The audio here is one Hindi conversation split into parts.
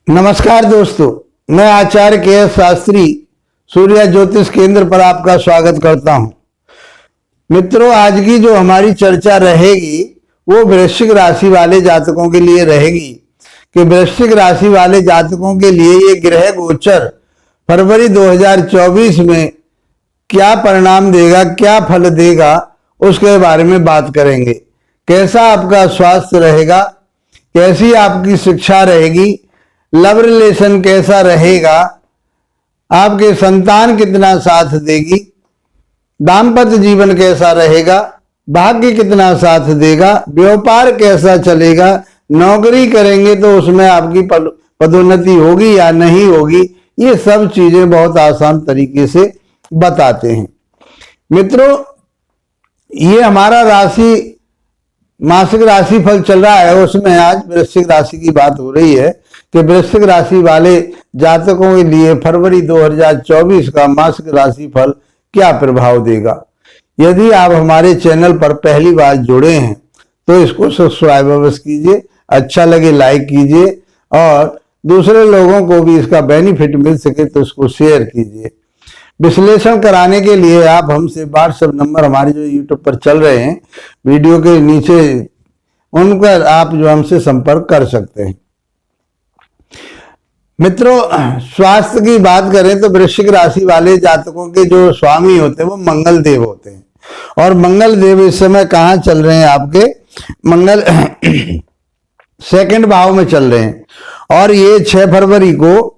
नमस्कार दोस्तों, मैं आचार्य के शास्त्री सूर्य ज्योतिष केंद्र पर आपका स्वागत करता हूं। मित्रों, आज की जो हमारी चर्चा रहेगी वो वृश्चिक राशि वाले जातकों के लिए रहेगी कि वृश्चिक राशि वाले जातकों के लिए ये ग्रह गोचर फरवरी 2024 में क्या परिणाम देगा, क्या फल देगा, उसके बारे में बात करेंगे। कैसा आपका स्वास्थ्य रहेगा, कैसी आपकी शिक्षा रहेगी, लव रिलेशन कैसा रहेगा, आपके संतान कितना साथ देगी, दाम्पत्य जीवन कैसा रहेगा, भाग्य कितना साथ देगा, व्यापार कैसा चलेगा, नौकरी करेंगे तो उसमें आपकी पदोन्नति होगी या नहीं होगी, ये सब चीजें बहुत आसान तरीके से बताते हैं। मित्रों, ये हमारा मासिक राशि फल चल रहा है, उसमें आज वृश्चिक राशि की बात हो रही है कि वृश्चिक राशि वाले जातकों के लिए फरवरी 2024 का मासिक राशि फल क्या प्रभाव देगा। यदि आप हमारे चैनल पर पहली बार जुड़े हैं तो इसको सब्सक्राइब अवश्य कीजिए, अच्छा लगे लाइक कीजिए और दूसरे लोगों को भी इसका बेनिफिट मिल सके तो इसको शेयर कीजिए। विश्लेषण कराने के लिए आप हमसे व्हाट्सएप नंबर हमारे जो यूट्यूब पर चल रहे हैं वीडियो के नीचे, उन पर आप जो हमसे संपर्क कर सकते हैं। मित्रों, स्वास्थ्य की बात करें तो वृश्चिक राशि वाले जातकों के जो स्वामी होते हैं वो मंगल देव होते हैं और मंगल देव इस समय कहाँ चल रहे हैं, आपके मंगल सेकंड भाव में चल रहे हैं और ये 6 फरवरी को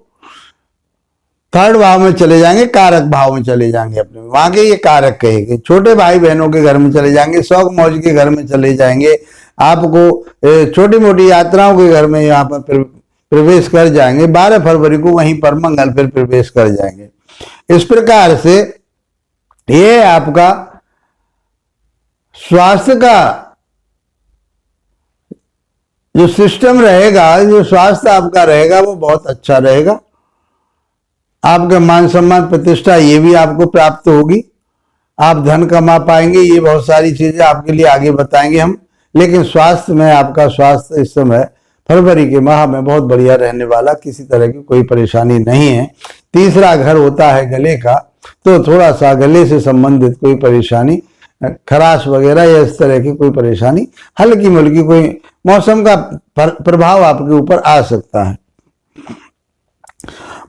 थर्ड भाव में चले जाएंगे, कारक भाव में चले जाएंगे। अपने वहां के ये कारक कहेंगे, छोटे भाई बहनों के घर में चले जाएंगे, शौक मौज के घर में चले जाएंगे, आपको छोटी मोटी यात्राओं के घर में यहाँ पर प्रवेश कर जाएंगे। 12 फरवरी को वहीं पर मंगल फिर प्रवेश कर जाएंगे। इस प्रकार से ये आपका स्वास्थ्य का जो सिस्टम रहेगा, जो स्वास्थ्य आपका रहेगा वो बहुत अच्छा रहेगा। आपका मान सम्मान प्रतिष्ठा ये भी आपको प्राप्त होगी, आप धन कमा पाएंगे, ये बहुत सारी चीजें आपके लिए आगे बताएंगे हम। लेकिन स्वास्थ्य में आपका स्वास्थ्य इस समय फरवरी के माह में बहुत बढ़िया रहने वाला, किसी तरह की कोई परेशानी नहीं है। तीसरा घर होता है गले का, तो थोड़ा सा गले से संबंधित कोई परेशानी, खराश वगैरह या इस तरह की कोई परेशानी, हल्की मुल्की कोई मौसम का प्रभाव आपके ऊपर आ सकता है।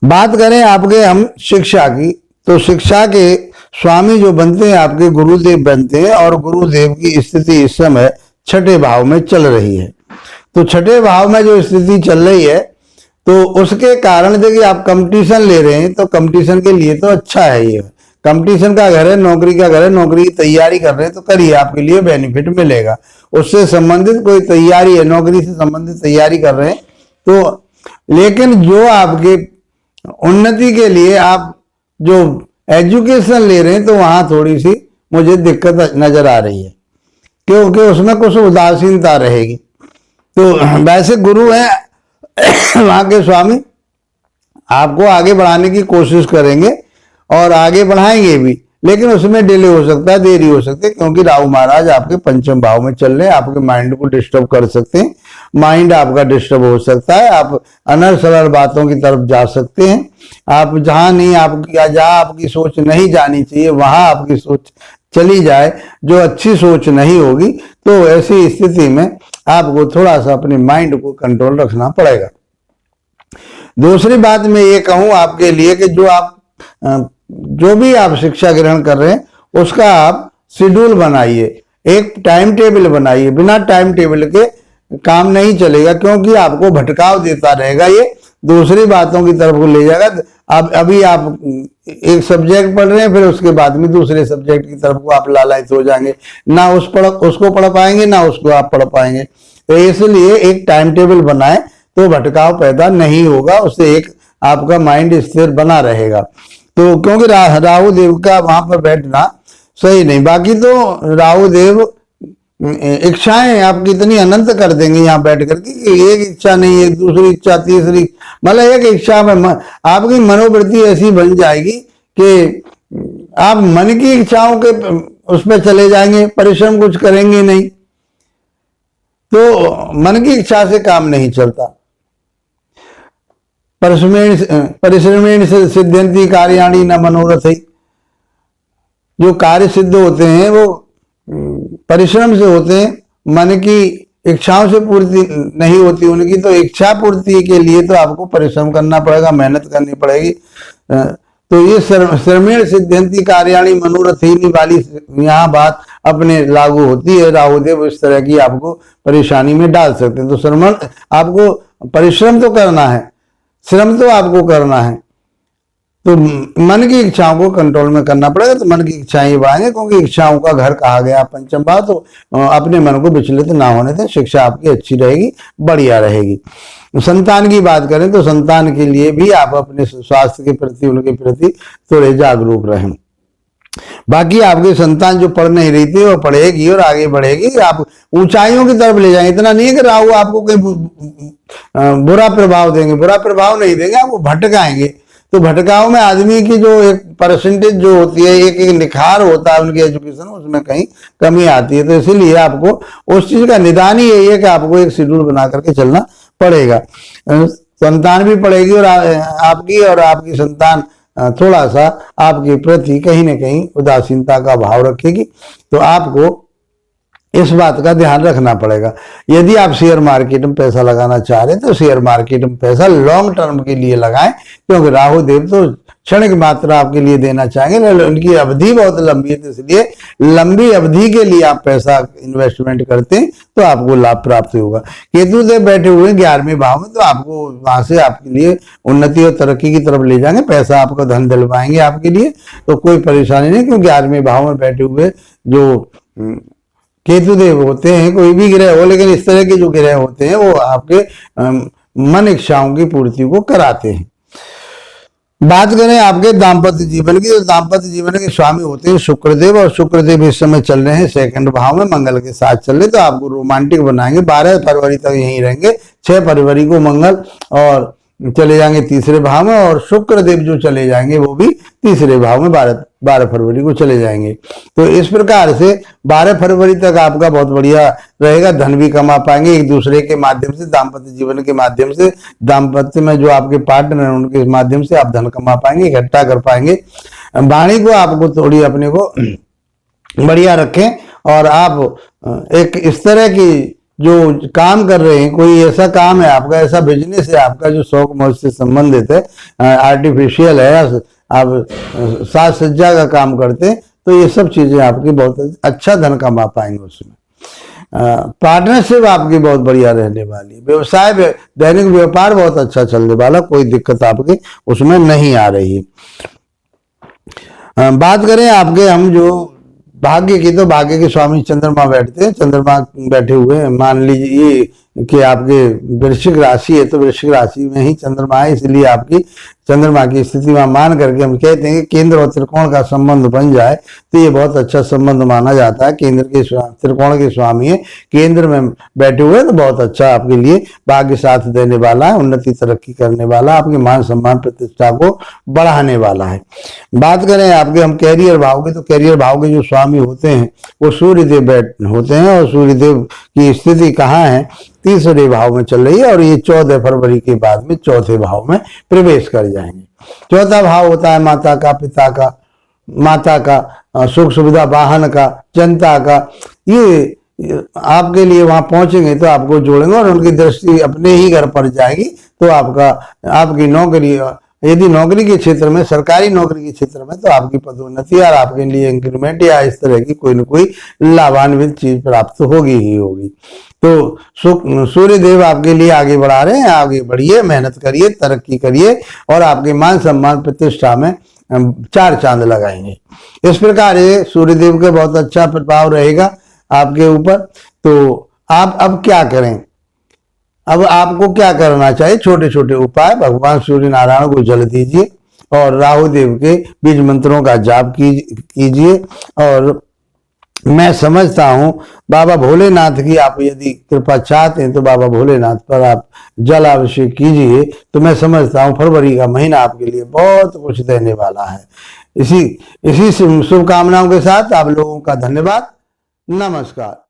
बात करें आपके हम शिक्षा की, तो शिक्षा के स्वामी जो बनते हैं आपके गुरुदेव बनते हैं और गुरुदेव की स्थिति इस समय 6ठे भाव में चल रही है। तो 6ठे भाव में जो स्थिति चल रही है तो उसके कारण देखिए आप कंपटीशन ले रहे हैं तो कंपटीशन के लिए तो अच्छा है। ये कंपटीशन का घर है, नौकरी का घर है, नौकरी की तैयारी कर रहे हैं तो करिए, आपके लिए बेनिफिट मिलेगा। उससे संबंधित कोई तैयारी है, नौकरी से संबंधित तैयारी कर रहे हैं तो, लेकिन जो आपके उन्नति के लिए आप जो एजुकेशन ले रहे हैं तो वहां थोड़ी सी मुझे दिक्कत नजर आ रही है, क्योंकि उसमें कुछ उदासीनता रहेगी। तो वैसे गुरु है वहां के स्वामी, आपको आगे बढ़ाने की कोशिश करेंगे और आगे बढ़ाएंगे भी, लेकिन उसमें डिले हो सकता है, देरी हो सकती है, क्योंकि राहु महाराज आपके पंचम भाव में चल रहे हैं, आपके माइंड को डिस्टर्ब कर सकते हैं, माइंड आपका डिस्टर्ब हो सकता है, आप अनर सरल बातों की तरफ जा सकते हैं। आप जहां नहीं आपकी, जहां आपकी सोच नहीं जानी चाहिए वहां आपकी सोच चली जाए, जो अच्छी सोच नहीं होगी, तो ऐसी स्थिति में आपको थोड़ा सा अपने माइंड को कंट्रोल रखना पड़ेगा। दूसरी बात मैं ये कहूं आपके लिए कि जो भी आप शिक्षा ग्रहण कर रहे हैं उसका आप शेड्यूल बनाइए, एक टाइम टेबल बनाइए। बिना टाइम टेबल के काम नहीं चलेगा, क्योंकि आपको भटकाव देता रहेगा, ये दूसरी बातों की तरफ को ले जाएगा। अभी आप एक सब्जेक्ट पढ़ रहे हैं, फिर उसके बाद में दूसरे सब्जेक्ट की तरफ को आप लालायित हो जाएंगे, ना उसको पढ़ पाएंगे ना उसको आप पढ़ पाएंगे। तो इसलिए एक टाइम टेबल बनाए तो भटकाव पैदा नहीं होगा, उससे एक आपका माइंड स्थिर बना रहेगा। तो क्योंकि राहु देव का वहां पर बैठना सही नहीं। बाकी तो राहु देव इच्छाएं आपकी इतनी अनंत कर देंगे यहाँ बैठ करके कि एक इच्छा नहीं, एक दूसरी इच्छा, तीसरी, मतलब एक इच्छा में आपकी मनोवृत्ति ऐसी बन जाएगी कि आप मन की इच्छाओं के उस पर चले जाएंगे, परिश्रम कुछ करेंगे नहीं, तो मन की इच्छा से काम नहीं चलता। परिश्रमेण सिद्ध्यन्ति कार्याणि न मनोरथै। जो कार्य सिद्ध होते हैं वो परिश्रम से होते हैं, मन की इच्छाओं से पूर्ति नहीं होती उनकी। तो इच्छा पूर्ति के लिए तो आपको परिश्रम करना पड़ेगा, मेहनत करनी पड़ेगी। तो ये श्रमेण सिद्ध्यन्ति कार्याणि मनोरथैनि वाली यहाँ बात अपने लागू होती है। राहुदेव इस तरह की आपको परेशानी में डाल सकते हैं। तो श्रमण, आपको परिश्रम तो करना है, श्रम तो आपको करना है, तो मन की इच्छाओं को कंट्रोल में करना पड़ेगा। तो मन की इच्छाएं बढ़ाएंगे, क्योंकि इच्छाओं का घर कहा गया पंचम भाव। तो अपने मन को विचलित ना होने दें, शिक्षा आपकी अच्छी रहेगी, बढ़िया रहेगी। संतान की बात करें तो संतान के लिए भी आप अपने स्वास्थ्य के प्रति, उनके प्रति थोड़े जागरूक रहें। बाकी आपकी संतान जो पढ़ नहीं रही थी वो पढ़ेगी और आगे बढ़ेगी, आप ऊंचाइयों की तरफ ले जाएंगे। इतना नहीं है कि राहु आपको कोई बुरा प्रभाव देंगे, बुरा प्रभाव नहीं देंगे, आपको भटकाएंगे। तो भटकाव में आदमी की जो एक परसेंटेज जो होती है, एक एक निखार होता है उनकी एजुकेशन, उसमें कहीं कमी आती है। तो इसीलिए आपको उस चीज का निदान ही यही है कि आपको एक शेड्यूल बना करके चलना पड़ेगा। संतान भी पढ़ेगी और आपकी संतान थोड़ा सा आपके प्रति कहीं ना कहीं उदासीनता का भाव रखेगी। तो आपको इस बात का ध्यान रखना पड़ेगा। यदि आप शेयर मार्केट में पैसा लगाना चाह रहे हैं तो शेयर मार्केट में पैसा लॉन्ग टर्म के लिए लगाएं, क्योंकि राहु देव तो क्षणिक मात्रा आपके लिए देना चाहेंगे। उनकी अवधि बहुत लंबी है, तो इसलिए लंबी अवधि के लिए आप पैसा इन्वेस्टमेंट करते हैं तो आपको लाभ प्राप्त होगा। केतु देव बैठे हुए 11वें भाव में, तो आपको वहां से आपके लिए उन्नति और तरक्की की तरफ ले जाएंगे, पैसा आपको धन दिलवाएंगे आपके लिए। तो कोई परेशानी नहीं, क्योंकि 11वें भाव में बैठे हुए जो केतु देव होते हैं, कोई भी ग्रह हो, लेकिन इस तरह के जो ग्रह होते हैं वो आपके मन इच्छाओं की पूर्ति को कराते हैं। बात करें आपके दाम्पत्य जीवन की, तो दाम्पत्य जीवन के स्वामी होते हैं शुक्रदेव, और शुक्रदेव इस समय चल रहे हैं 2nd भाव में, मंगल के साथ चल रहे, तो आपको रोमांटिक बनाएंगे। 12 फरवरी तक यहीं रहेंगे। 6 फरवरी को मंगल और चले जाएंगे 3रे भाव में, और शुक्रदेव जो चले जाएंगे वो भी 3रे भाव में 12 फरवरी को चले जाएंगे। तो इस प्रकार से 12 फरवरी तक आपका बहुत बढ़िया रहेगा। धन भी कमा पाएंगे एक दूसरे के माध्यम से, दाम्पत्य जीवन के माध्यम से। दाम्पत्य में जो आपके पार्टनर हैं उनके माध्यम से आप धन कमा पाएंगे, इकट्ठा कर पाएंगे। वाणी को आपको थोड़ी अपने को बढ़िया रखें, और आप एक इस तरह की जो काम कर रहे हैं, कोई ऐसा काम है आपका, ऐसा बिजनेस है आपका जो शौक मौज से संबंधित है, आर्टिफिशियल है, आप साज सज्जा का काम करते हैं, तो ये सब चीजें आपकी बहुत अच्छा धन कमा पाएंगे उसमें। पार्टनरशिप आपकी बहुत बढ़िया रहने वाली है। व्यवसाय, दैनिक व्यापार बहुत अच्छा चलने वाला, कोई दिक्कत आपकी उसमें नहीं आ रही। बात करें आपके हम जो भाग्य की, तो भाग्य के स्वामी चंद्रमा बैठते हैं। चंद्रमा बैठे हुए हैं, मान लीजिए कि आपके वृश्चिक राशि है, तो वृश्चिक राशि में ही चंद्रमा है, इसलिए आपकी चंद्रमा की स्थिति में मान करके हम कहते हैं कि केंद्र और त्रिकोण का संबंध बन जाए तो ये बहुत अच्छा संबंध माना जाता है। केंद्र के त्रिकोण के स्वामी है, केंद्र में बैठे हुए, तो बहुत अच्छा आपके लिए भाग्य साथ देने वाला है, उन्नति तरक्की करने वाला, आपके मान सम्मान प्रतिष्ठा को बढ़ाने वाला है। बात करें आपके हम कैरियर भाव के, तो कैरियर भाव के जो स्वामी होते हैं वो सूर्यदेव बैठ होते हैं, और सूर्यदेव की स्थिति कहाँ है, 3रे भाव में चल रही है, और ये 14 फरवरी के बाद में 4थे भाव में प्रवेश कर जाएंगे। 4था भाव होता है माता का, पिता का, माता का, सुख सुविधा, वाहन का, जनता का। ये आपके लिए वहां पहुंचेंगे तो आपको जोड़ेंगे, और उनकी दृष्टि अपने ही घर पर जाएगी, तो आपकी नौकरी, यदि नौकरी के क्षेत्र में, सरकारी नौकरी के क्षेत्र में, तो आपकी पदोन्नति और आपके लिए इंक्रीमेंट या इस तरह की कोई न कोई लाभान्वित चीज प्राप्त होगी ही होगी। तो सूर्य देव आपके लिए आगे बढ़ा रहे हैं, आगे बढ़िए, मेहनत करिए, तरक्की करिए, और आपके मान सम्मान प्रतिष्ठा में 4 चांद लगाएंगे। इस प्रकार ये सूर्य देव का बहुत अच्छा प्रभाव रहेगा आपके ऊपर। तो आप अब क्या करें, अब आपको क्या करना चाहिए, छोटे छोटे उपाय, भगवान सूर्य नारायण को जल दीजिए, और राहु देव के बीज मंत्रों का जाप कीजिए। और मैं समझता हूं बाबा भोलेनाथ की आप यदि कृपा चाहते हैं तो बाबा भोलेनाथ पर आप जल अभिषेक कीजिए। तो मैं समझता हूं फरवरी का महीना आपके लिए बहुत कुछ देने वाला है। इसी इसी शुभकामनाओं के साथ आप लोगों का धन्यवाद। नमस्कार।